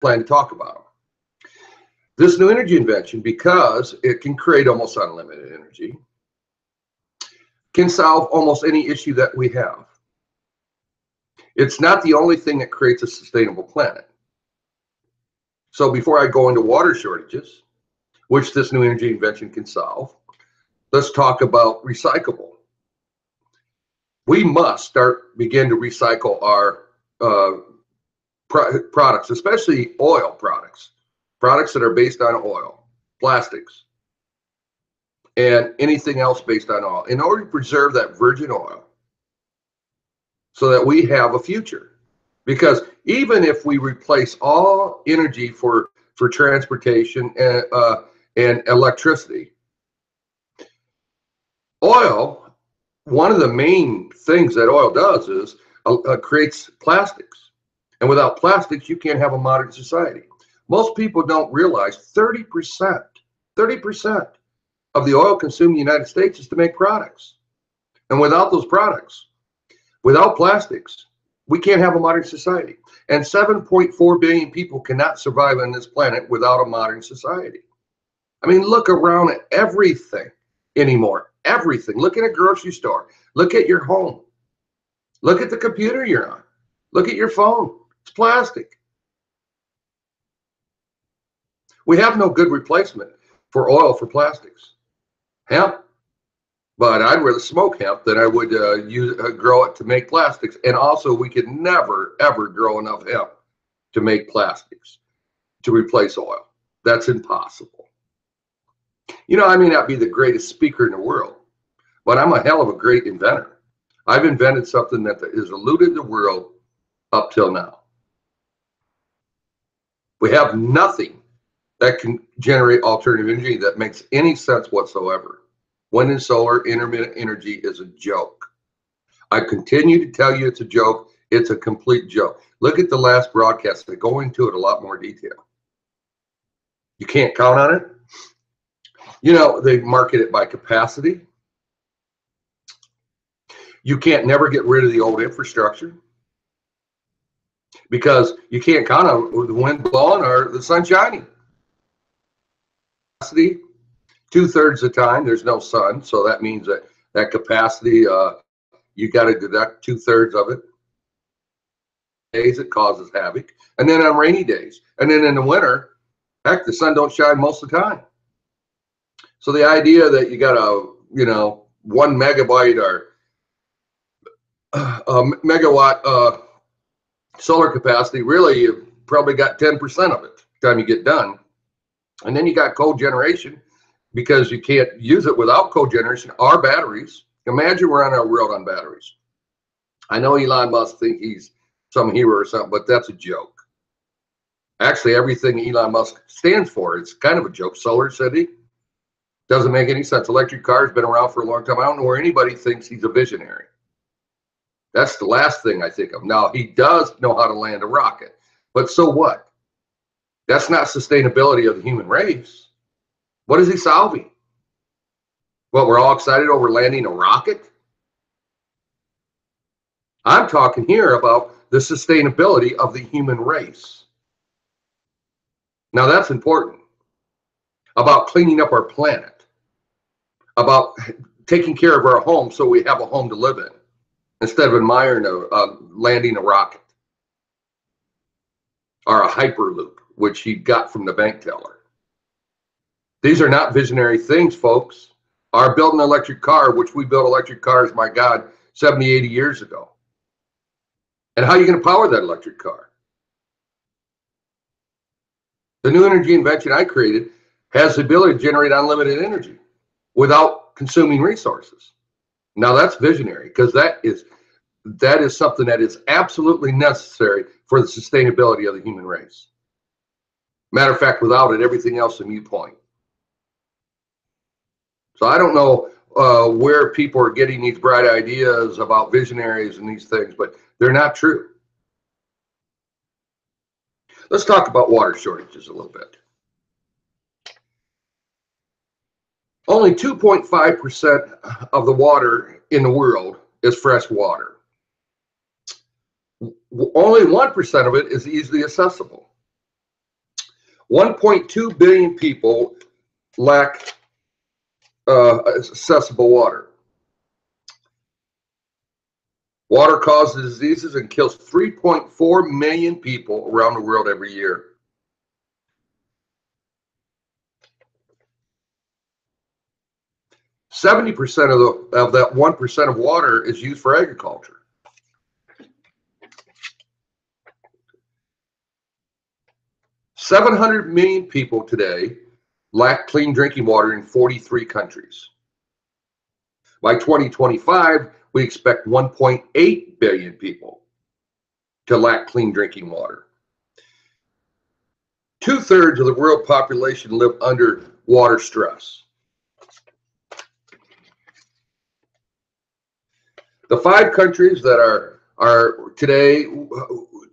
plan to talk about. This new energy invention, because it can create almost unlimited energy, can solve almost any issue that we have. It's not the only thing that creates a sustainable planet. So before I go into water shortages, which this new energy invention can solve, let's talk about recyclable. We must begin to recycle our products, especially oil products that are based on oil, plastics, and anything else based on oil, in order to preserve that virgin oil so that we have a future. Because even if we replace all energy for transportation and electricity, oil, one of the main things that oil does is creates plastics. And without plastics, you can't have a modern society. Most people don't realize 30% of the oil consumed in the United States is to make products. And without those products, without plastics, we can't have a modern society. And 7.4 billion people cannot survive on this planet without a modern society. I mean, look around at everything anymore. Everything. Look at a grocery store. Look at your home. Look at the computer you're on. Look at your phone. It's plastic. We have no good replacement for oil for plastics. Hemp. But I'd rather smoke hemp than I would grow it to make plastics. And also, we could never, ever grow enough hemp to make plastics to replace oil. That's impossible. You know, I may not be the greatest speaker in the world, but I'm a hell of a great inventor. I've invented something that has eluded the world up till now. We have nothing that can generate alternative energy that makes any sense whatsoever. Wind and solar intermittent energy is a joke. I continue to tell you it's a joke. It's a complete joke. Look at the last broadcast. They go into it a lot more detail. You can't count on it. You know, they market it by capacity. You can't never get rid of the old infrastructure because you can't count on the wind blowing or the sun shining. Capacity. 2/3 of the time there's no sun, so that means that capacity you got to deduct 2/3 of it. Days it causes havoc, and then on rainy days, and then in the winter, heck, the sun don't shine most of the time. So the idea that you got a 1 megabyte or a megawatt solar capacity, really you probably got 10% of it by the time you get done, and then you got cogeneration. Because you can't use it without cogeneration, our batteries. Imagine we're on our world on batteries. I know Elon Musk thinks he's some hero or something, but that's a joke. Actually, everything Elon Musk stands for, it's kind of a joke. Solar City doesn't make any sense. Electric cars been around for a long time. I don't know where anybody thinks he's a visionary. That's the last thing I think of. Now, he does know how to land a rocket, but so what? That's not sustainability of the human race. What is he solving? Well, we're all excited over landing a rocket. I'm talking here about the sustainability of the human race. Now that's important. About cleaning up our planet. About taking care of our home so we have a home to live in instead of admiring landing a rocket. Or a hyperloop, which he got from the bank teller. These are not visionary things, folks. Our building an electric car, which we built electric cars, my God, 70, 80 years ago. And how are you going to power that electric car? The new energy invention I created has the ability to generate unlimited energy without consuming resources. Now that's visionary, because that is something that is absolutely necessary for the sustainability of the human race. Matter of fact, without it, everything else is a moot point. So I don't know where people are getting these bright ideas about visionaries and these things, but they're not true. Let's talk about water shortages a little bit. Only 2.5% of the water in the world is fresh water. Only 1% of it is easily accessible. 1.2 billion people lack accessible water. Water causes diseases and kills 3.4 million people around the world every year. Seventy percent of that 1% of water is used for agriculture. $700 million people today lack clean drinking water in 43 countries. By 2025, we expect 1.8 billion people to lack clean drinking water. 2/3 of the world population live under water stress. The 5 countries that are today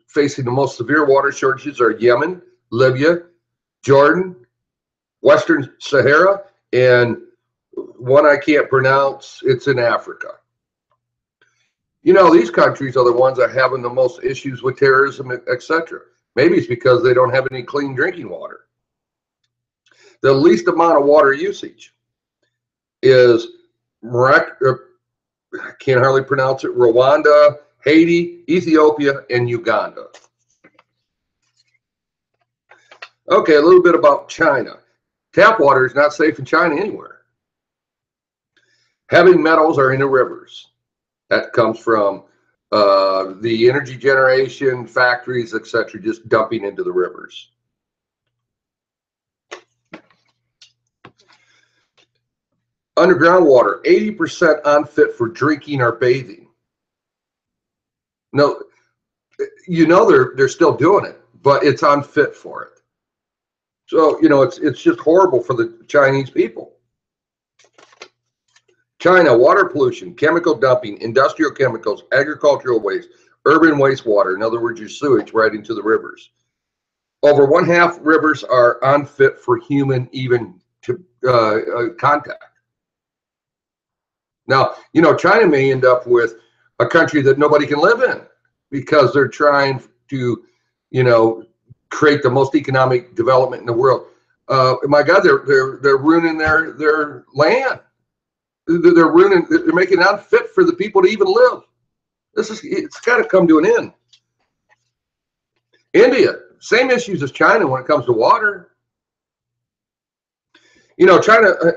facing the most severe water shortages are Yemen, Libya, Jordan, Western Sahara, and one I can't pronounce. It's in Africa. You know, these countries are the ones that are having the most issues with terrorism, etc. Maybe it's because they don't have any clean drinking water. The least amount of water usage is I can't hardly pronounce it, Rwanda, Haiti, Ethiopia, and Uganda. Okay, a little bit about China. Tap water is not safe in China anywhere. Heavy metals are in the rivers. That comes from the energy generation, factories, etc., just dumping into the rivers. Underground water, 80% unfit for drinking or bathing. No, you know they're still doing it, but it's unfit for it. So, you know, it's just horrible for the Chinese people. China, water pollution, chemical dumping, industrial chemicals, agricultural waste, urban wastewater, in other words, your sewage right into the rivers. Over 1/2 rivers are unfit for human even to contact. Now, you know, China may end up with a country that nobody can live in because they're trying to, you know, create the most economic development in the world. My God, they're ruining their land. They're making it unfit for the people to even live. It's got to come to an end. India, same issues as China when it comes to water. You know,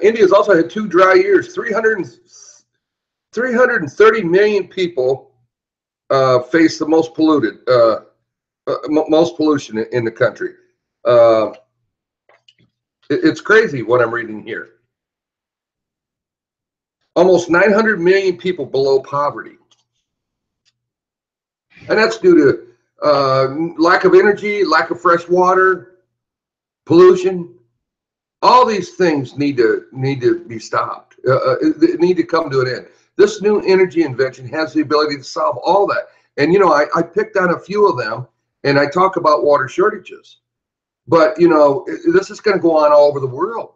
India's also had 2 dry years. 330 million people face the most polluted, most pollution in the country. It's crazy what I'm reading here. Almost 900 million people below poverty. And that's due to lack of energy, lack of fresh water, pollution. All these things need to be stopped. They need to come to an end. This new energy invention has the ability to solve all that. And, you know, I picked on a few of them, and I talk about water shortages. But, you know, this is going to go on all over the world.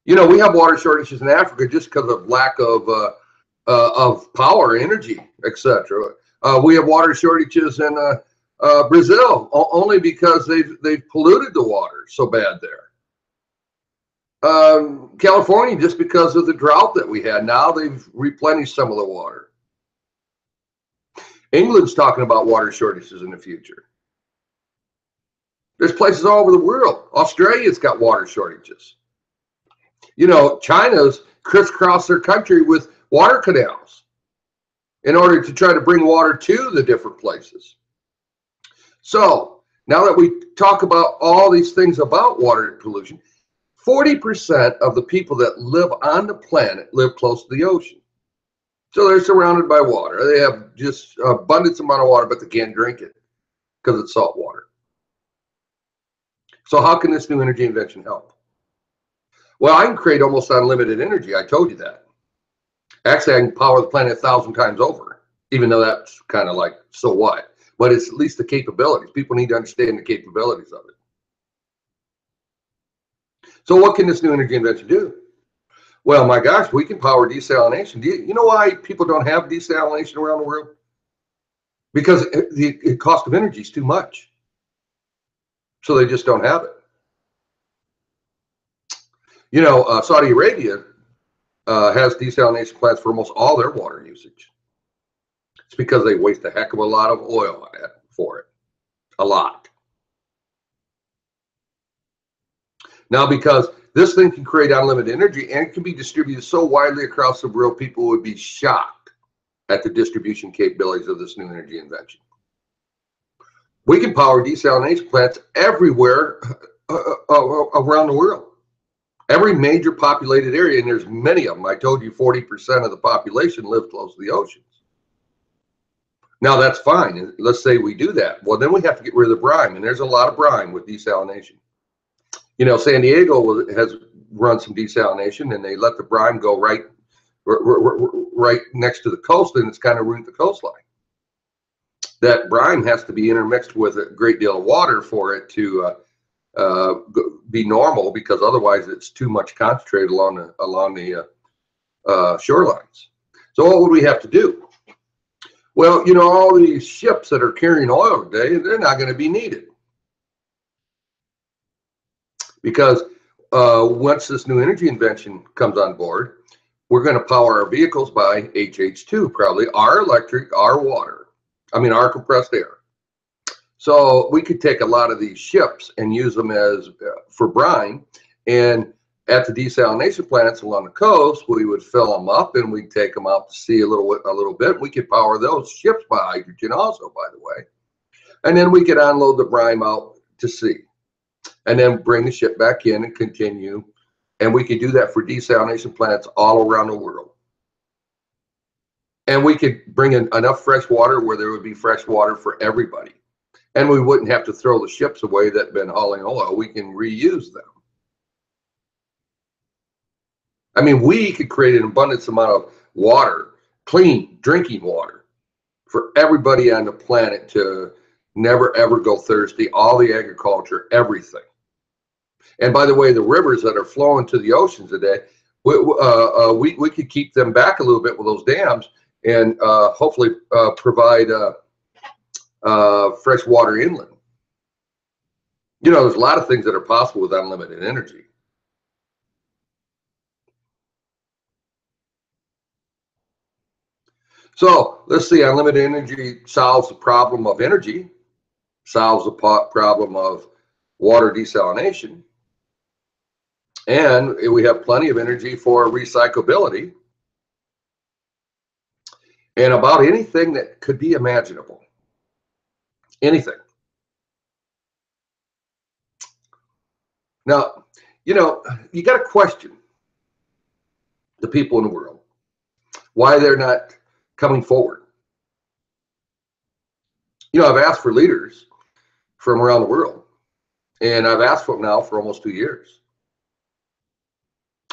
You know, we have water shortages in Africa just because of lack of power, energy, etc. We have water shortages in Brazil only because they've polluted the water so bad there. California, just because of the drought that we had, now they've replenished some of the water. England's talking about water shortages in the future. There's places all over the world. Australia's got water shortages. You know, China's crisscrossed their country with water canals in order to try to bring water to the different places. So now that we talk about all these things about water pollution, 40% of the people that live on the planet live close to the ocean. So they're surrounded by water. They have just abundance amount of water, but they can't drink it because it's salt water. So how can this new energy invention help? Well, I can create almost unlimited energy. I told you that. Actually, I can power the planet 1,000 times over, even though that's kind of like, so what? But it's at least the capabilities. People need to understand the capabilities of it. So what can this new energy invention do? Well, my gosh, we can power desalination. You know why people don't have desalination around the world? Because the cost of energy is too much. So they just don't have it. You know, Saudi Arabia has desalination plants for almost all their water usage. It's because they waste a heck of a lot of oil for it. A lot. Now, because this thing can create unlimited energy and it can be distributed so widely across the world, people would be shocked at the distribution capabilities of this new energy invention. We can power desalination plants everywhere around the world. Every major populated area, and there's many of them. I told you 40% of the population live close to the oceans. Now that's fine. Let's say we do that. Well, then we have to get rid of the brine, and there's a lot of brine with desalination. You know, San Diego has run some desalination, and they let the brine go right next to the coast, and it's kind of ruined the coastline. That brine has to be intermixed with a great deal of water for it to be normal, because otherwise it's too much concentrated along the shorelines. So what would we have to do? Well, you know, all these ships that are carrying oil today, they're not going to be needed, because once this new energy invention comes on board, we're going to power our vehicles by HH2, probably our electric, our water, our compressed air. So we could take a lot of these ships and use them as for brine, and at the desalination plants along the coast, we would fill them up and we'd take them out to sea a little bit. We could power those ships by hydrogen also, by the way. And then we could unload the brine out to sea and then bring the ship back in and continue. And we could do that for desalination plants all around the world. And we could bring in enough fresh water where there would be fresh water for everybody. And we wouldn't have to throw the ships away that have been hauling oil. We can reuse them. We could create an abundance amount of water, clean drinking water, for everybody on the planet to never ever go thirsty, all the agriculture, everything. And by the way, the rivers that are flowing to the oceans today, we could keep them back a little bit with those dams and hopefully provide fresh water inland. You know, there's a lot of things that are possible with unlimited energy. So let's see, unlimited energy solves the problem of energy, solves the problem of water desalination, and we have plenty of energy for recyclability and about anything that could be imaginable. Anything. Now, you know, you got to question the people in the world, why they're not coming forward. You know, I've asked for leaders from around the world, and I've asked for them now for almost 2 years.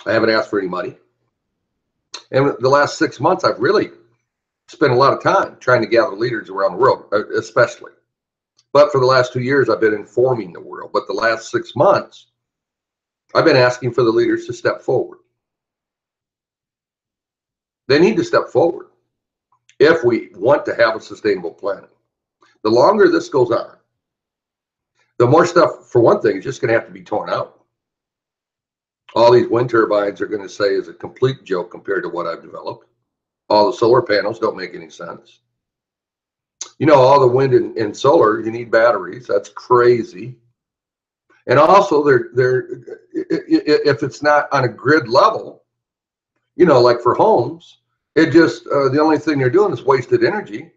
I haven't asked for any money. And the last 6 months, I've really spent a lot of time trying to gather leaders around the world, especially. But for the last 2 years, I've been informing the world. But the last 6 months, I've been asking for the leaders to step forward. They need to step forward if we want to have a sustainable planet. The longer this goes on, the more stuff, for one thing, is just going to have to be torn out. All these wind turbines are going to say is a complete joke compared to what I've developed. All the solar panels don't make any sense. You know, all the wind and solar, you need batteries. That's crazy. And also, if it's not on a grid level, you know, like for homes, it just, the only thing they're doing is wasted energy.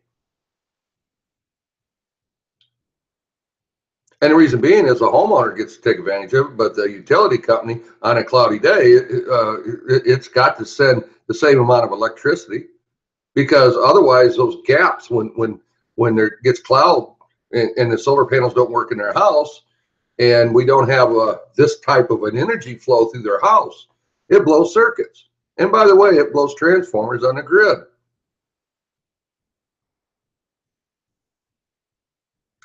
And the reason being is the homeowner gets to take advantage of it, but the utility company on a cloudy day, it's got to send the same amount of electricity, because otherwise those gaps, when there gets cloud and the solar panels don't work in their house, and we don't have this type of an energy flow through their house, it blows circuits. And by the way, it blows transformers on the grid.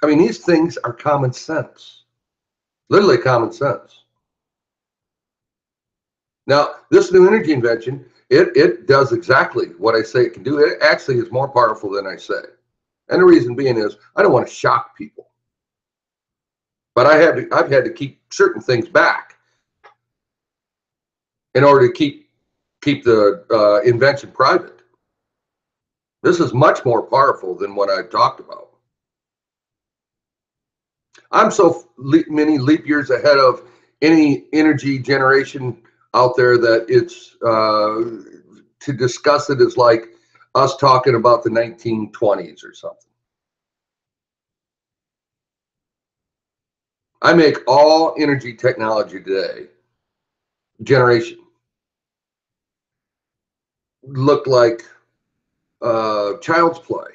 I mean, these things are common sense, literally common sense. Now, this new energy invention, it does exactly what I say it can do. It actually is more powerful than I say. And the reason being is I don't want to shock people. But I've had to keep certain things back in order to keep the invention private. This is much more powerful than what I talked about. I'm so many leap years ahead of any energy generation out there that it's to discuss it is like us talking about the 1920s or something. I make all energy technology today, generation, look like child's play.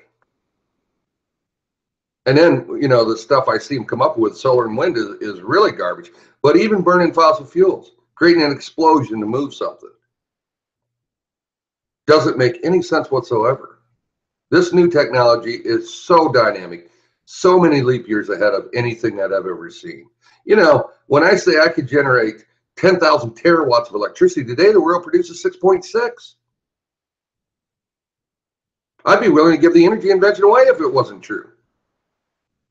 And then, you know, the stuff I see them come up with, solar and wind, is really garbage. But even burning fossil fuels, creating an explosion to move something, doesn't make any sense whatsoever. This new technology is so dynamic, so many leap years ahead of anything that I've ever seen. You know, when I say I could generate 10,000 terawatts of electricity today, the world produces 6.6. I'd be willing to give the energy invention away if it wasn't true.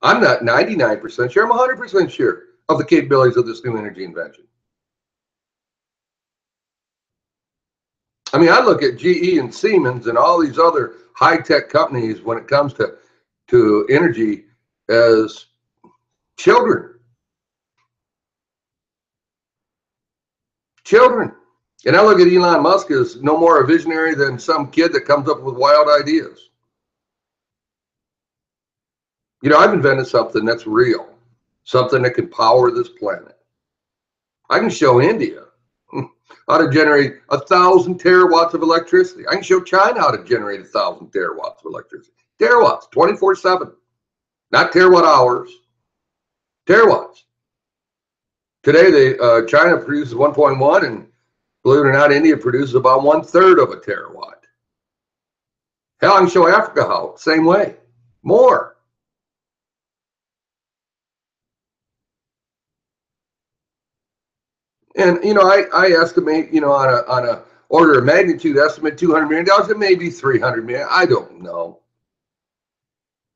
I'm not 99% sure, I'm 100% sure of the capabilities of this new energy invention. I mean, I look at GE and Siemens and all these other high-tech companies when it comes to energy as children. Children. And I look at Elon Musk as no more a visionary than some kid that comes up with wild ideas. You know, I've invented something that's real, something that can power this planet. I can show India how to generate 1,000 terawatts of electricity. I can show China how to generate 1,000 terawatts of electricity. Terawatts, 24/7, not terawatt hours, terawatts. Today, China produces 1.1, and believe it or not, India produces about 1/3 of a terawatt. Hell, I can show Africa how, same way, more. And you know, I estimate, you know, on a order of magnitude estimate, $200 million. It may be 300 million. I don't know.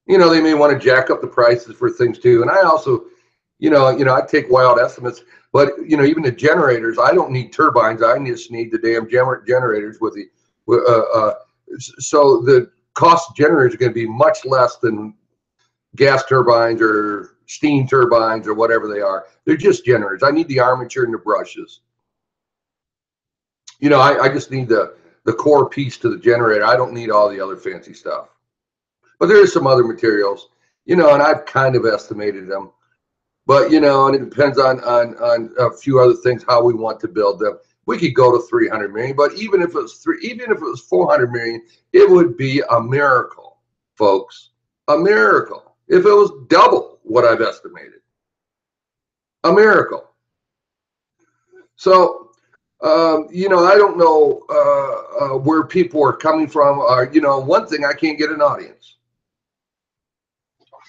You know, they may want to jack up the prices for things too. And I also, you know, I take wild estimates. But you know, even the generators, I don't need turbines. I just need the damn generators with the. So the cost of generators are going to be much less than gas turbines or steam turbines or whatever they are. They're just generators. I need the armature and the brushes. You know, I just need the core piece to the generator. I don't need all the other fancy stuff. But there are some other materials, you know, and I've kind of estimated them. But you know, and it depends on a few other things how we want to build them. We could go to 300 million, but even if it was 400 million, it would be a miracle, folks. A miracle. If it was double what I've estimated, a miracle. So, you know, I don't know where people are coming from. You know, one thing, I can't get an audience.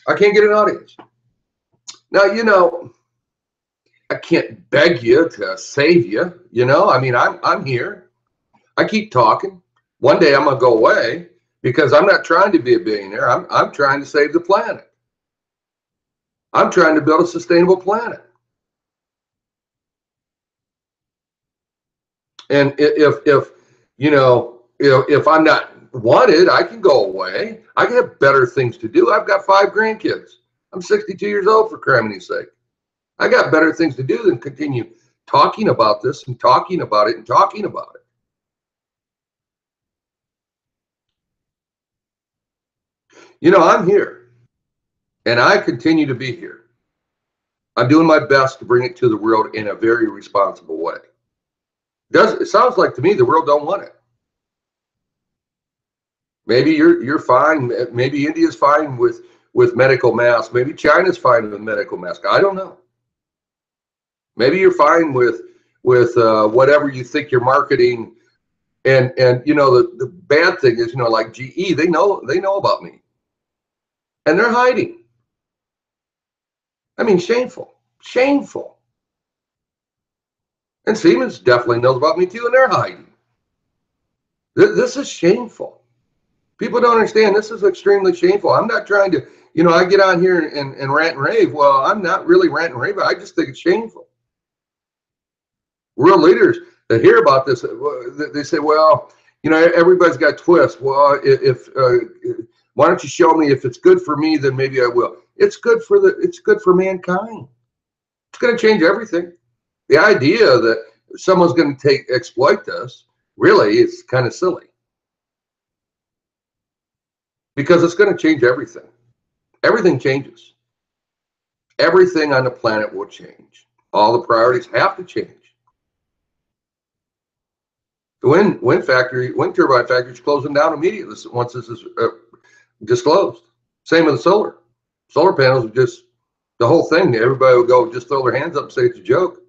I can't get an audience. Now, you know, I can't beg you to save you. You know, I mean, I'm here. I keep talking. One day I'm gonna go away because I'm not trying to be a billionaire. I'm trying to save the planet. I'm trying to build a sustainable planet. And if you know, if I'm not wanted, I can go away. I can have better things to do. I've got 5 grandkids. I'm 62 years old, for cramity's sake. I got better things to do than continue talking about this and talking about it and talking about it. You know, I'm here and I continue to be here. I'm doing my best to bring it to the world in a very responsible way. It sounds like to me the world don't want it. Maybe you're fine. Maybe India's fine with medical masks. Maybe China's fine with medical masks. I don't know. Maybe you're fine with whatever you think you're marketing. And you know, the bad thing is, you know, like GE, they know about me, and they're hiding. I mean, shameful. And Siemens definitely knows about me too, and they're hiding. This is shameful. People don't understand. This is extremely shameful. I'm not trying to you know, I get on here and rant and rave. Well, I'm not really ranting and raving. I just think it's shameful. Real leaders that hear about this, they say, well, you know, everybody's got twists. Well, if why don't you show me if it's good for me, then maybe I will. It's good for mankind. It's going to change everything. The idea that someone's going to exploit this really is kind of silly, because it's going to change everything. Everything changes. Everything on the planet will change. All the priorities have to change. The wind turbine factory is closing down immediately once this is disclosed. Same with the solar. Solar panels are just the whole thing. Everybody will go just throw their hands up and say it's a joke.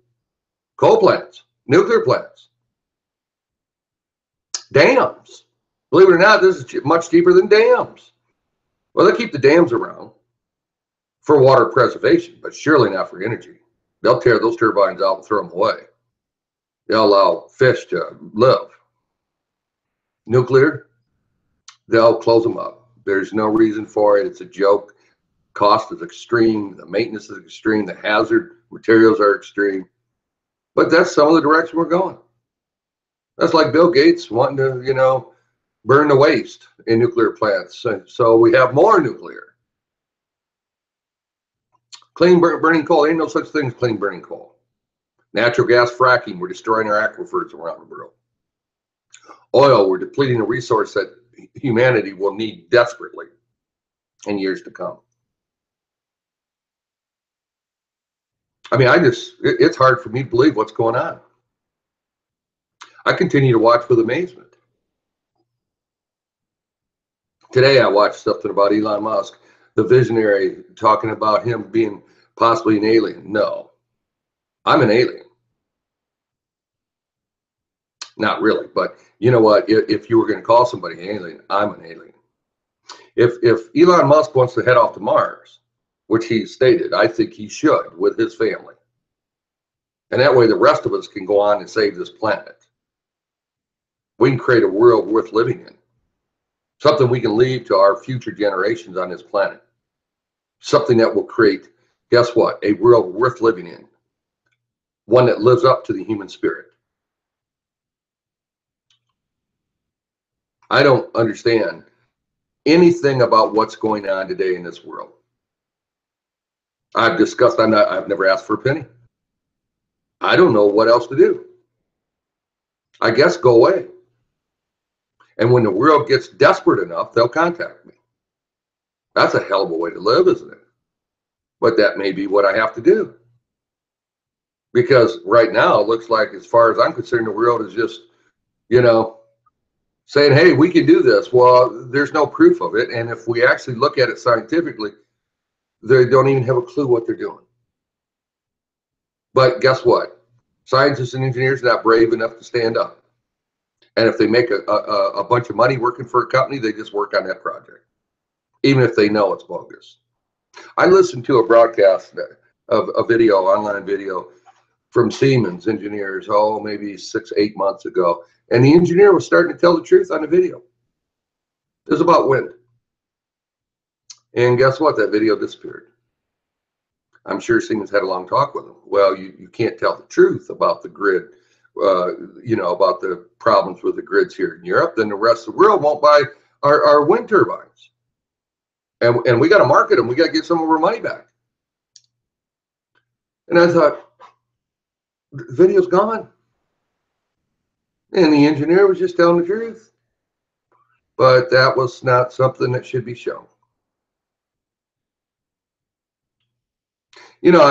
Coal plants, nuclear plants, dams. Believe it or not, this is much cheaper than dams. Well, they keep the dams around for water preservation, but surely not for energy. They'll tear those turbines out and throw them away. They'll allow fish to live. Nuclear, they'll close them up. There's no reason for it. It's a joke. Cost is extreme. The maintenance is extreme. The hazard materials are extreme. But that's some of the direction we're going. That's like Bill Gates wanting to, you know, burn the waste in nuclear plants. So we have more nuclear. Clean burning coal. Ain't no such thing as clean burning coal. Natural gas fracking, we're destroying our aquifers around the world. Oil, we're depleting a resource that humanity will need desperately in years to come. I mean, it's hard for me to believe what's going on. I continue to watch with amazement. Today I watched something about Elon Musk, the visionary, talking about him being possibly an alien. No. I'm an alien. Not really, but you know what? If you were going to call somebody an alien, I'm an alien. If Elon Musk wants to head off to Mars, which he stated, I think he should with his family. And that way the rest of us can go on and save this planet. We can create a world worth living in. Something we can leave to our future generations on this planet. Something that will create, guess what? A world worth living in. One that lives up to the human spirit. I don't understand anything about what's going on today in this world. I've never asked for a penny. I don't know what else to do. I guess go away. And when the world gets desperate enough, they'll contact me. That's a hell of a way to live, isn't it? But that may be what I have to do. Because right now, it looks like, as far as I'm concerned, the world is just, you know, saying, hey, we can do this. Well, there's no proof of it. And if we actually look at it scientifically, they don't even have a clue what they're doing. But guess what? Scientists and engineers are not brave enough to stand up. And if they make a bunch of money working for a company, they just work on that project, even if they know it's bogus. I listened to a broadcast of a video, online video, from Siemens engineers, maybe 6-8 months ago. And the engineer was starting to tell the truth on the video. It was about wind. And guess what? That video disappeared. I'm sure Siemens had a long talk with him. Well, you can't tell the truth about the grid, you know, about the problems with the grids here in Europe, then the rest of the world won't buy our wind turbines. And we got to market them. We got to get some of our money back. And I thought, the video's gone. And the engineer was just telling the truth. But that was not something that should be shown. You know,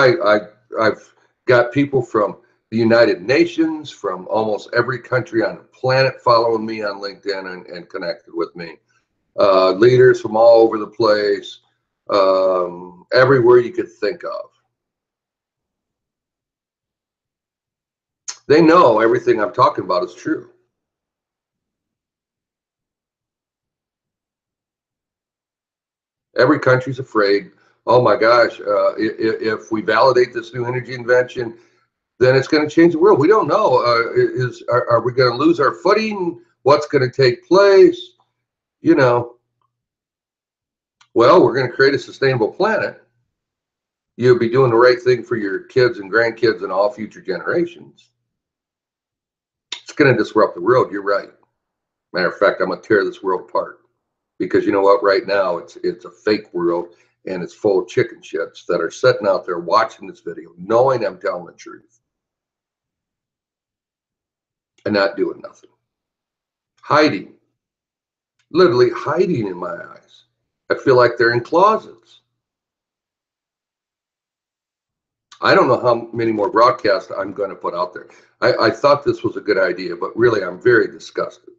I've got people from the United Nations, from almost every country on the planet following me on LinkedIn and connected with me. Leaders from all over the place, everywhere you could think of. They know everything I'm talking about is true. Every country's afraid. Oh my gosh, if we validate this new energy invention, then it's going to change the world. We don't know. Are we going to lose our footing? What's going to take place? You know, Well, we're going to create a sustainable planet. You'll be doing the right thing for your kids and grandkids and all future generations. It's going to disrupt the world. You're right. Matter of fact, I'm going to tear this world apart, because you know what? Right now, it's a fake world, and it's full of chicken shits that are sitting out there watching this video, knowing I'm telling the truth, and not doing nothing. Hiding, literally hiding in my eyes. I feel like they're in closets. I don't know how many more broadcasts I'm going to put out there. I thought this was a good idea, but really I'm very disgusted.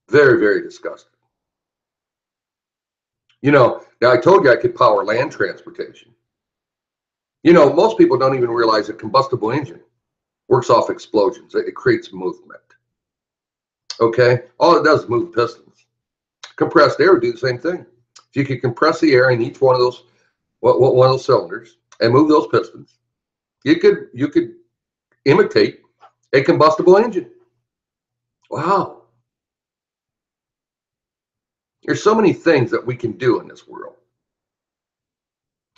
Very, very disgusted. You know, now I told you I could power land transportation. You know, most people don't even realize a combustible engine works off explosions. It creates movement. Okay? All it does is move pistons. Compressed air would do the same thing. If you could compress the air in each one of those cylinders and move those pistons, you could imitate a combustible engine. Wow. There's so many things that we can do in this world.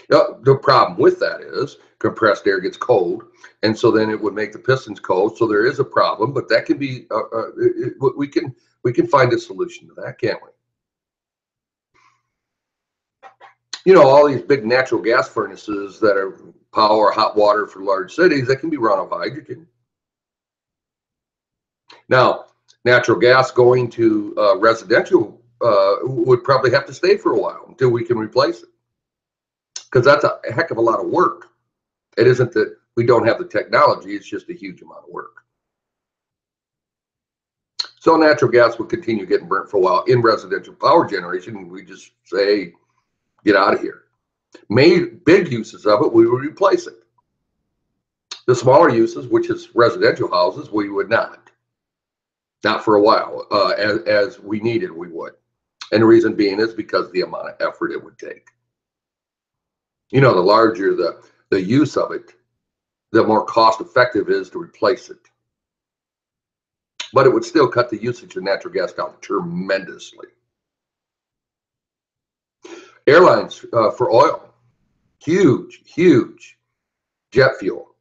The problem with that is compressed air gets cold, and so then it would make the pistons cold. So there is a problem, but that can be we can find a solution to that, can't we? You know, all these big natural gas furnaces that are power hot water for large cities, that can be run off hydrogen. Now, natural gas going to residential would probably have to stay for a while until we can replace it, because that's a heck of a lot of work. It isn't that we don't have the technology, it's just a huge amount of work. So natural gas will continue getting burnt for a while. In residential power generation, we just say, get out of here. Big uses of it, we would replace it. The smaller uses, which is residential houses, we would not for a while. As we needed, we would. And the reason being is because the amount of effort it would take. You know, the larger the use of it, the more cost effective it is to replace it. But it would still cut the usage of natural gas down tremendously. Airlines for oil, huge jet fuel,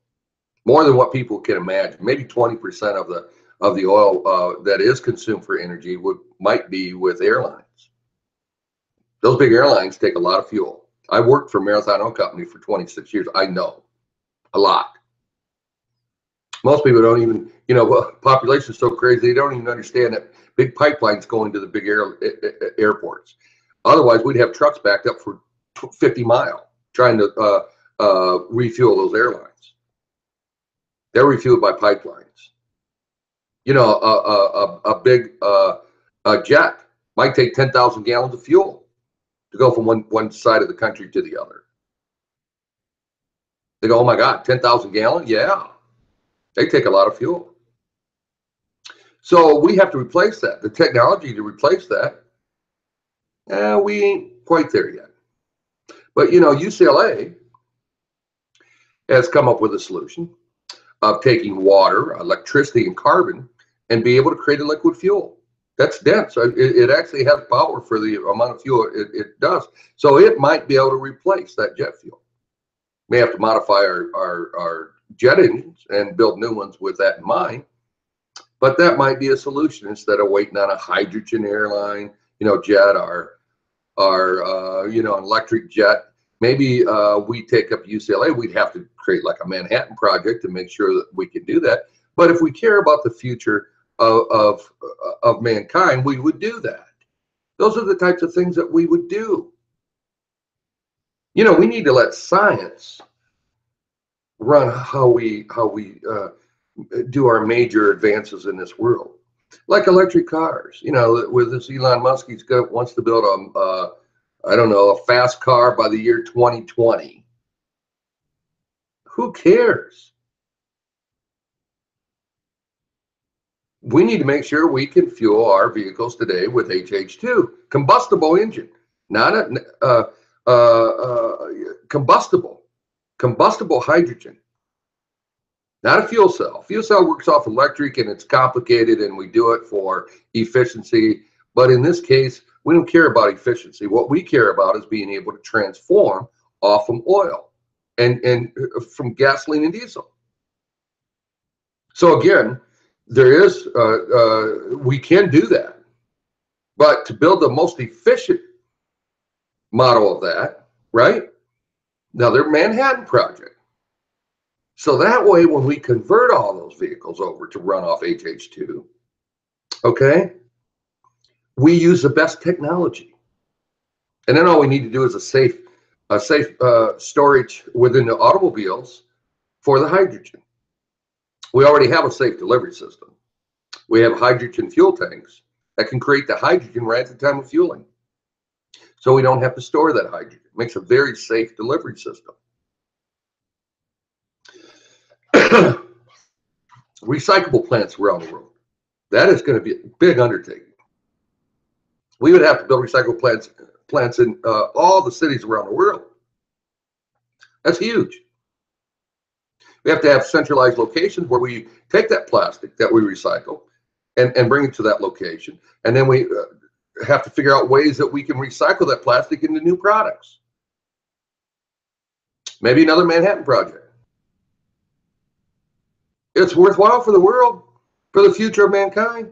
more than what people can imagine. Maybe 20% of the oil that is consumed for energy might be with airlines. Those big airlines take a lot of fuel. I worked for Marathon Oil Company for 26 years. I know a lot. Most people don't even, you know, population is so crazy, they don't even understand that big pipelines going to the big airports. Otherwise, we'd have trucks backed up for 50 miles trying to refuel those airlines. They're refueled by pipelines. You know, a big jet might take 10,000 gallons of fuel to go from one side of the country to the other. They go, oh my God, 10,000 gallons? Yeah, they take a lot of fuel. So we have to replace that. The technology to replace that, we ain't quite there yet. But, you know, UCLA has come up with a solution of taking water, electricity, and carbon and be able to create a liquid fuel. That's dense. It actually has power for the amount of fuel it does. So it might be able to replace that jet fuel. May have to modify our jet engines and build new ones with that in mind. But that might be a solution instead of waiting on a hydrogen airline, you know, jet or you know, an electric jet. Maybe we take up UCLA, we'd have to create like a Manhattan Project to make sure that we can do that. But if we care about the future of mankind, we would do that. Those are the types of things that we would do. You know, we need to let science run how we do our major advances in this world, like electric cars. You know, with this Elon Musk, wants to build I don't know, a fast car by the year 2020. Who cares? We need to make sure we can fuel our vehicles today with HH2, combustible engine, not a combustible hydrogen, not a fuel cell. Fuel cell works off electric and it's complicated and we do it for efficiency. But in this case, We don't care about efficiency. What we care about is being able to transform off from oil and from gasoline and diesel. So again, there is we can do that, but to build the most efficient model of that, right? Now they're Manhattan Project. So that way, when we convert all those vehicles over to run off HH2, okay, we use the best technology, and then all we need to do is a safe storage within the automobiles for the hydrogen. We already have a safe delivery system. We have hydrogen fuel tanks that can create the hydrogen right at the time of fueling. So we don't have to store that hydrogen. It makes a very safe delivery system. Recyclable plants around the world. That is going to be a big undertaking. We would have to build recyclable plants in all the cities around the world. That's huge. We have to have centralized locations where we take that plastic that we recycle and bring it to that location. And then we have to figure out ways that we can recycle that plastic into new products. Maybe another Manhattan Project. It's worthwhile for the world, for the future of mankind.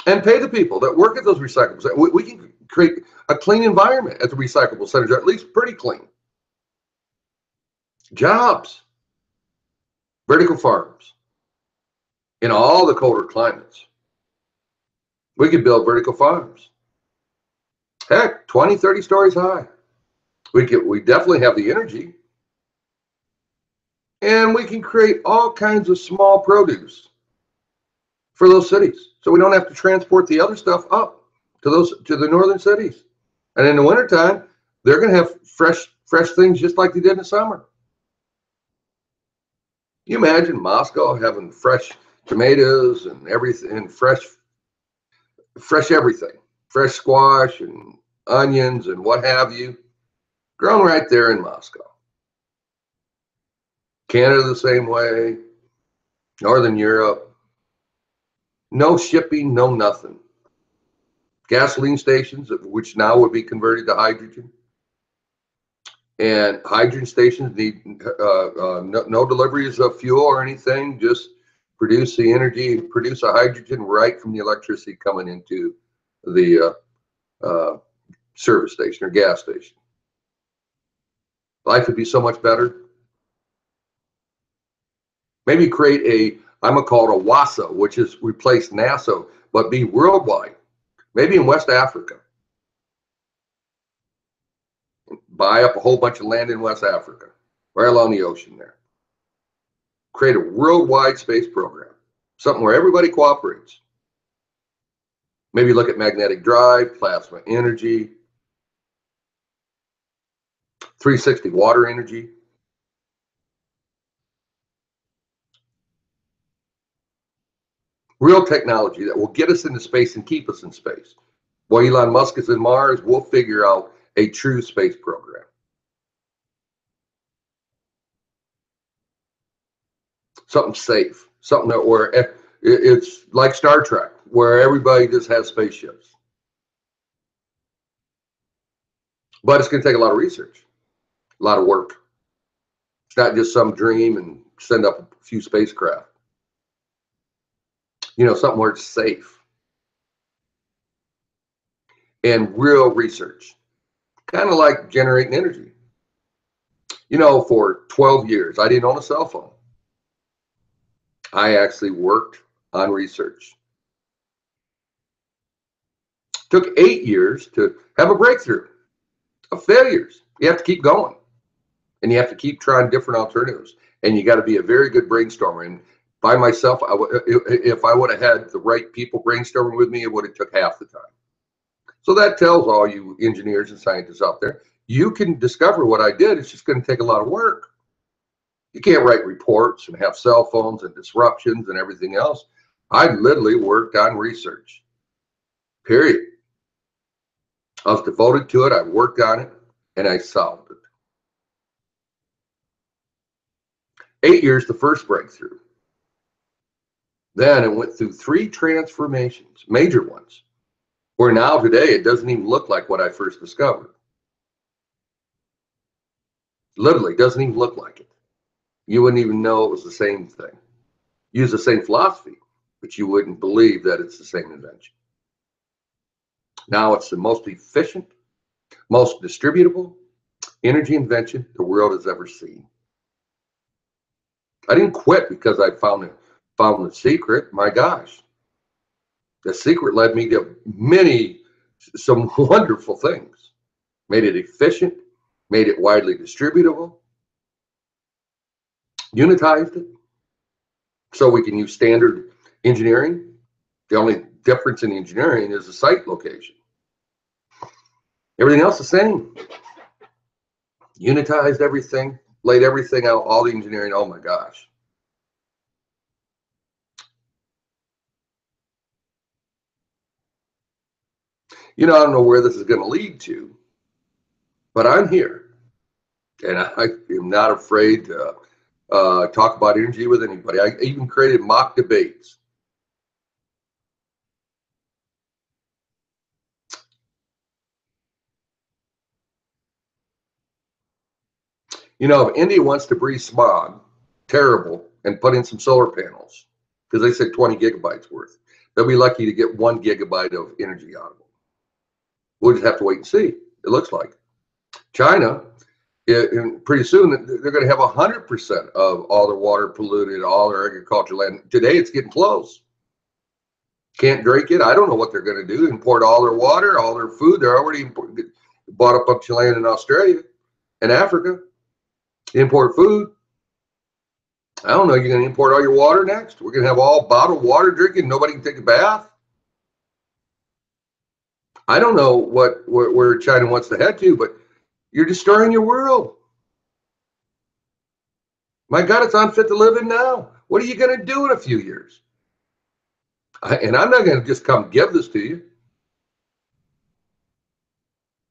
And pay the people that work at those recyclables. We can create a clean environment at the recyclable centers, or at least pretty clean. Jobs, vertical farms in all the colder climates. We could build vertical farms. Heck, 20, 30 stories high. We definitely have the energy. And we can create all kinds of small produce for those cities. So we don't have to transport the other stuff up to the northern cities. And in the wintertime, they're going to have fresh things just like they did in the summer. Can you imagine Moscow having fresh tomatoes and everything, and fresh everything, fresh squash and onions and what have you, grown right there in Moscow. Canada the same way, Northern Europe, no shipping, no nothing. Gasoline stations, which now would be converted to hydrogen. And hydrogen stations need no deliveries of fuel or anything, just produce the energy, produce a hydrogen right from the electricity coming into the service station or gas station. Life would be so much better. Maybe create I'm gonna call it a WASA, which is replace NASA, but be worldwide. Maybe in West Africa. Buy up a whole bunch of land in West Africa, right along the ocean there. Create a worldwide space program, something where everybody cooperates. Maybe look at magnetic drive, plasma energy, 360 water energy. Real technology that will get us into space and keep us in space. While Elon Musk is in Mars, we'll figure out a true space program. Something safe, something that where it's like Star Trek, where everybody just has spaceships. But it's going to take a lot of research, a lot of work. It's not just some dream and send up a few spacecraft. You know, something where it's safe. And real research, kind of like generating energy. You know, for 12 years, I didn't own a cell phone. I actually worked on research. Took 8 years to have a breakthrough of failures. You have to keep going, and you have to keep trying different alternatives, and you got to be a very good brainstormer. And by myself, if I would have had the right people brainstorming with me, it would have took half the time. So that tells all you engineers and scientists out there, you can discover what I did. It's just going to take a lot of work. You can't write reports and have cell phones and disruptions and everything else. I literally worked on research, period. I was devoted to it. I worked on it, and I solved it. 8 years, the first breakthrough. Then it went through 3 transformations, major ones, where now today it doesn't even look like what I first discovered. Literally doesn't even look like it. You wouldn't even know it was the same thing. Use the same philosophy, but you wouldn't believe that it's the same invention. Now it's the most efficient, most distributable energy invention the world has ever seen. I didn't quit because I found the secret. My gosh, the secret led me to some wonderful things. Made it efficient, made it widely distributable, unitized it, so we can use standard engineering. The only difference in engineering is the site location. Everything else the same. Unitized everything, laid everything out, all the engineering. Oh my gosh. I don't know where this is going to lead to, but I'm here, and I am not afraid to talk about energy with anybody. I even created mock debates. If India wants to breathe smog, terrible, and put in some solar panels, because they said 20 gigabytes worth, they'll be lucky to get 1 gigabyte of energy out of them. We'll just have to wait and see. It looks like China, pretty soon they're going to have 100% of all their water polluted, all their agricultural land. Today it's getting close. Can't drink it. I don't know what they're going to do. Import all their water, all their food. They're already bought up a bunch of land in Australia and Africa. Import food. I don't know. You're going to import all your water next? We're going to have all bottled water drinking. Nobody can take a bath. I don't know where China wants to head to, but you're destroying your world. My God, it's unfit to live in now. What are you going to do in a few years? And I'm not going to just come give this to you.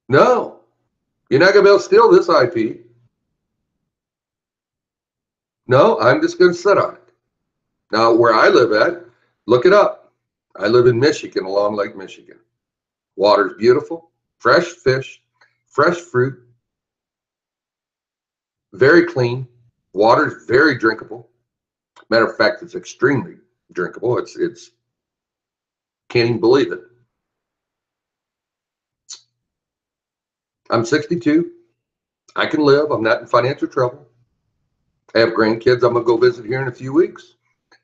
No, you're not going to be able to steal this IP. No, I'm just going to sit on it. Now, where I live at, look it up. I live in Michigan, along Lake Michigan. Water's beautiful, fresh fish, fresh fruit, very clean. Water's very drinkable. Matter of fact, it's extremely drinkable. It's can't even believe it. I'm 62. I can live. I'm not in financial trouble. I have grandkids I'm going to go visit here in a few weeks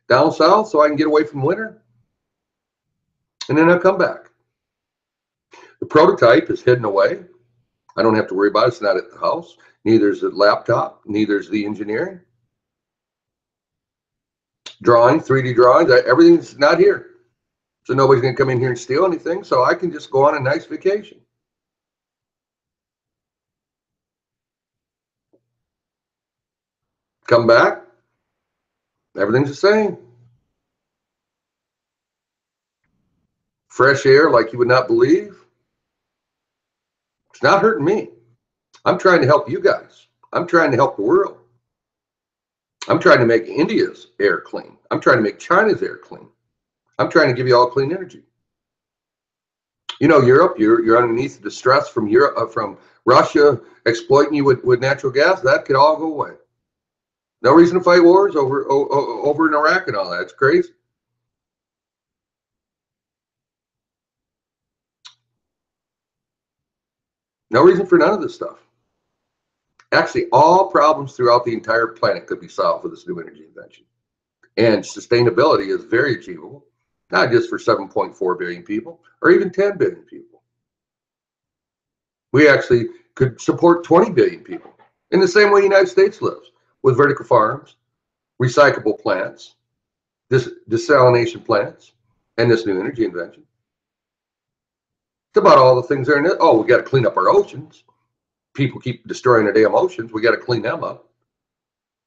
down south so I can get away from winter. And then I'll come back. The prototype is hidden away. I don't have to worry about it. It's not at the house. Neither is the laptop. Neither is the engineering. Drawing, 3D drawings, everything's not here. So nobody's going to come in here and steal anything. So I can just go on a nice vacation. Come back. Everything's the same. Fresh air like you would not believe. It's not hurting me. I'm trying to help you guys. I'm trying to help the world. I'm trying to make India's air clean. I'm trying to make China's air clean. I'm trying to give you all clean energy. Europe, you're underneath the stress from Europe, from Russia exploiting you with natural gas. That could all go away. No reason to fight wars over in Iraq and all that. It's crazy. No reason for none of this stuff. Actually, all problems throughout the entire planet could be solved with this new energy invention. And sustainability is very achievable, not just for 7.4 billion people or even 10 billion people. We actually could support 20 billion people in the same way the United States lives, with vertical farms, recyclable plants, desalination plants, and this new energy invention. It's about all the things there in it. Oh, we got to clean up our oceans. People keep destroying their damn oceans. We got to clean them up.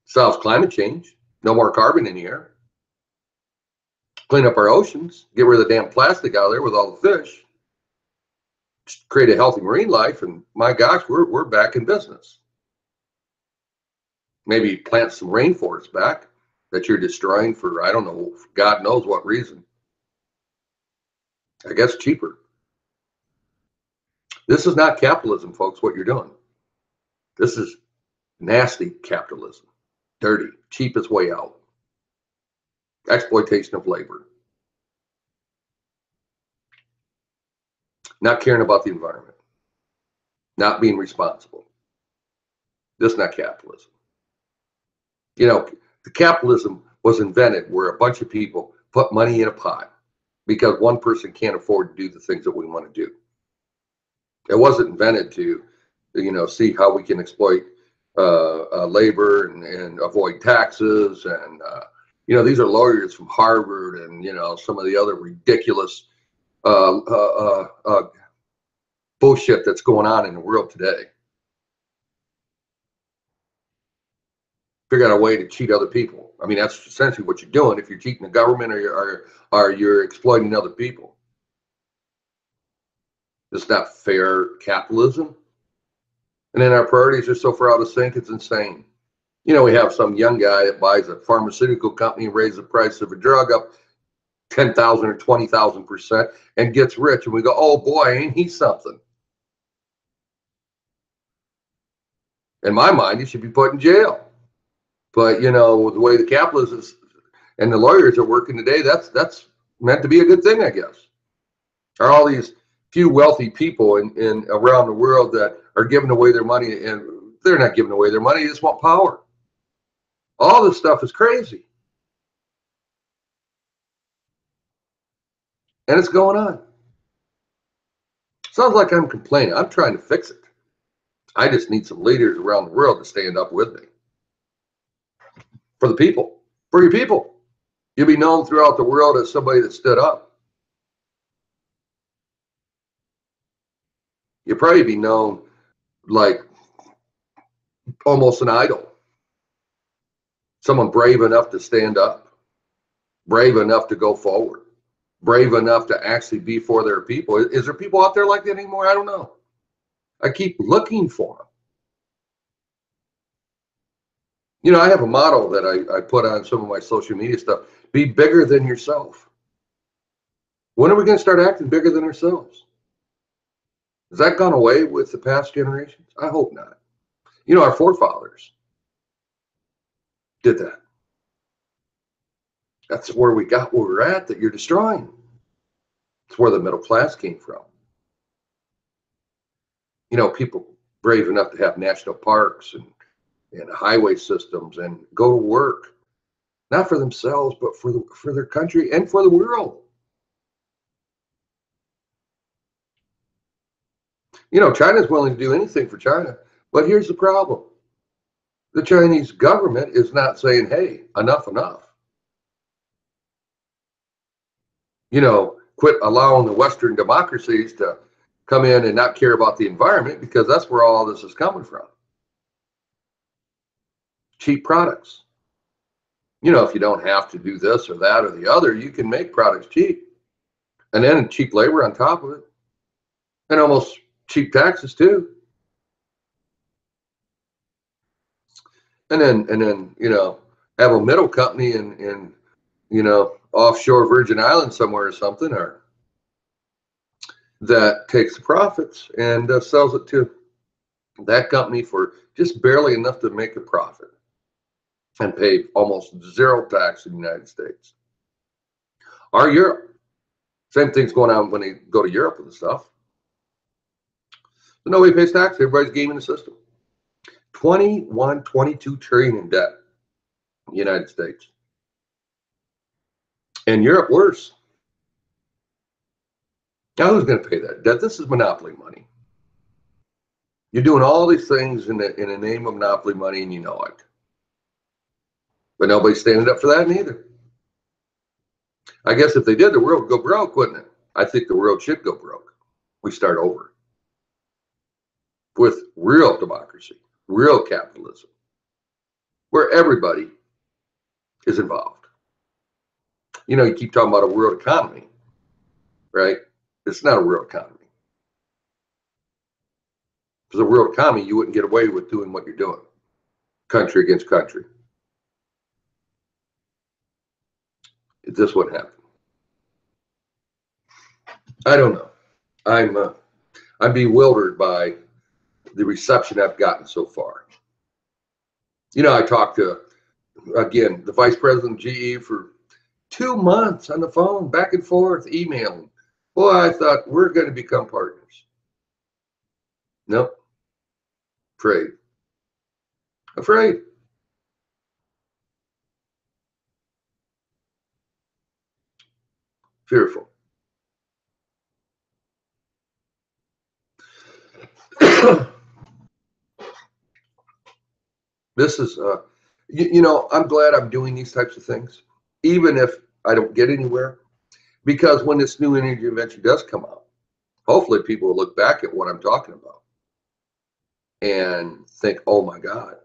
Solves climate change. No more carbon in the air. Clean up our oceans. Get rid of the damn plastic out of there with all the fish. Just create a healthy marine life, and my gosh, we're back in business. Maybe plant some rainforests back. that you're destroying for, I don't know, God knows what reason. I guess cheaper. This is not capitalism, folks, what you're doing. This is nasty capitalism. Dirty, cheapest way out. Exploitation of labor. Not caring about the environment. Not being responsible. This is not capitalism. You know, the capitalism was invented where a bunch of people put money in a pot because one person can't afford to do the things that we want to do. It wasn't invented to, see how we can exploit labor and avoid taxes. And, these are lawyers from Harvard and, some of the other ridiculous bullshit that's going on in the world today. Figure out a way to cheat other people. I mean, that's essentially what you're doing if you're cheating the government or you're exploiting other people. It's not fair capitalism. And then our priorities are so far out of sync, it's insane. We have some young guy that buys a pharmaceutical company and raises the price of a drug up 10,000 or 20,000% and gets rich. And we go, oh boy, ain't he something? In my mind, he should be put in jail. But, the way the capitalists and the lawyers are working today, that's meant to be a good thing, I guess. Are all these few wealthy people in around the world that are giving away their money, and they're not giving away their money, they just want power. All this stuff is crazy. And it's going on. Sounds like I'm complaining. I'm trying to fix it. I just need some leaders around the world to stand up with me. For the people. For your people. You'll be known throughout the world as somebody that stood up. You'll probably be known like almost an idol. Someone brave enough to stand up. Brave enough to go forward. Brave enough to actually be for their people. Is there people out there like that anymore? I don't know. I keep looking for them. I have a motto that I put on some of my social media stuff. Be bigger than yourself. When are we going to start acting bigger than ourselves? Has that gone away with the past generations? I hope not. Our forefathers did that. That's where we got where we're at that you're destroying. It's where the middle class came from. People brave enough to have national parks and highway systems and go to work, not for themselves, but for their country and for the world. China's willing to do anything for China, but here's the problem. The Chinese government is not saying, hey, enough. Quit allowing the Western democracies to come in and not care about the environment, because that's where all this is coming from. Cheap products. If you don't have to do this or that or the other, you can make products cheap. And then cheap labor on top of it. And almost cheap taxes too. And then have a middle company in offshore Virgin Islands somewhere or something, or that takes the profits and sells it to that company for just barely enough to make a profit and pay almost zero tax in the United States. Or Europe. Same thing's going on when they go to Europe and stuff. So nobody pays tax. Everybody's gaming the system. 22 trillion in debt in the United States. And Europe worse. Now who's going to pay that debt? This is monopoly money. You're doing all these things in the name of monopoly money, and you know it. But nobody's standing up for that neither. I guess if they did, the world would go broke, wouldn't it? I think the world should go broke. We start over with real democracy, real capitalism, where everybody is involved. You keep talking about a world economy, right? It's not a world economy. If it was a world economy, you wouldn't get away with doing what you're doing, country against country. that this wouldn't happen. I don't know. I'm bewildered by the reception I've gotten so far. You know, I talked to, again, the vice president of GE for 2 months on the phone, back and forth, emailing. Boy, I thought we're going to become partners. Nope. Afraid. Fearful. This is, you know, I'm glad I'm doing these types of things, even if I don't get anywhere, because when this new energy invention does come out, hopefully people will look back at what I'm talking about and think, oh my God,